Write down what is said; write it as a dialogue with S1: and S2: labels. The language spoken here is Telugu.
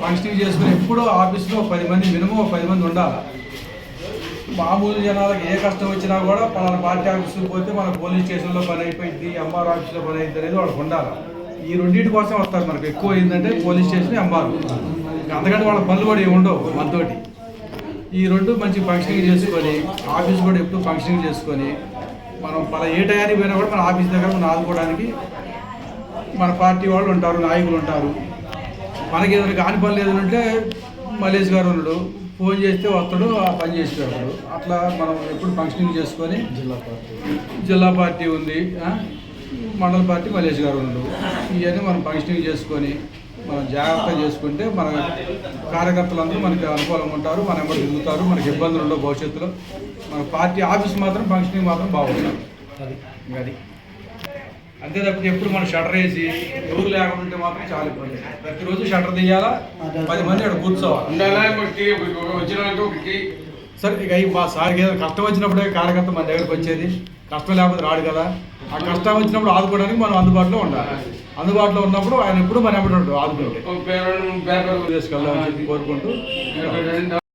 S1: ఫంక్షనింగ్ చేసుకుని ఎప్పుడూ ఆఫీస్లో 10 మంది మినిమం 10 మంది ఉండాలి. మామూలు జనాలకు ఏ కష్టం వచ్చినా కూడా పలానా పార్టీ ఆఫీస్కి పోతే మన పోలీస్ స్టేషన్లో పని అయిపోయింది, ఎంఆర్ ఆఫీస్లో పని అయిద్ది అనేది వాళ్ళకి ఉండాలి. ఈ రెండింటి కోసం వస్తారు. మనకు ఎక్కువ ఏంటంటే పోలీస్ స్టేషన్, ఎంఆర్. అందుకని వాళ్ళ పనులు కూడా ఏమి ఉండవు మనతోటి. ఈ రెండు మంచి ఫంక్షనింగ్ చేసుకొని ఆఫీస్ కూడా ఎప్పుడు ఫంక్షనింగ్ చేసుకొని మనం ఏ టయానికి పోయినా కూడా మన ఆఫీస్ దగ్గర మనం ఆదుకోవడానికి మన పార్టీ వాళ్ళు ఉంటారు, నాయకులు ఉంటారు. మనకి ఏదైనా కాని పనులు ఏదైనా ఉంటే మల్లేష్ గారు ఉన్నాడు, ఫోన్ చేస్తే వస్తాడు, ఆ పని చేసి పెడతాడు. అట్లా మనం ఎప్పుడు ఫంక్షనింగ్ చేసుకొని జిల్లా పార్టీ ఉంది, మండల పార్టీ మల్లేష్ గారు ఉన్నాడు. ఇవన్నీ మనం ఫంక్షనింగ్ చేసుకొని మనం జాగ్రత్తగా చేసుకుంటే మన కార్యకర్తలందరూ మనకి అనుకూలంగా ఉంటారు, మన ఎమ్మడి తిరుగుతారు, మనకి ఇబ్బందులు ఉండవు భవిష్యత్తులో. మన పార్టీ ఆఫీస్ మాత్రం ఫంక్షనింగ్ మాత్రం బాగుంటుంది. అది అంతే తప్పితే ఎప్పుడు మనం షటర్ వేసి ఎవరు లేకుండా ఉంటే మాత్రం చాలా ఇబ్బంది. ప్రతిరోజు షటర్ తీయాలా, 10 మంది అక్కడ కూర్చోవాలి. సరే ఇక మా సార్కి ఏదైనా కష్టం వచ్చినప్పుడే కార్యకర్త మన దగ్గరకు వచ్చేది, కష్టం లేకపోతే రాడు కదా. ఆ కష్టం వచ్చినప్పుడు ఆదుకోవడానికి మనం అందుబాటులో ఉండాలి. అందుబాటులో ఉన్నప్పుడు ఆయన ఎప్పుడు మన ఎప్పుడు ఆదుకుంటే తీసుకెళ్ళాలని కోరుకుంటూ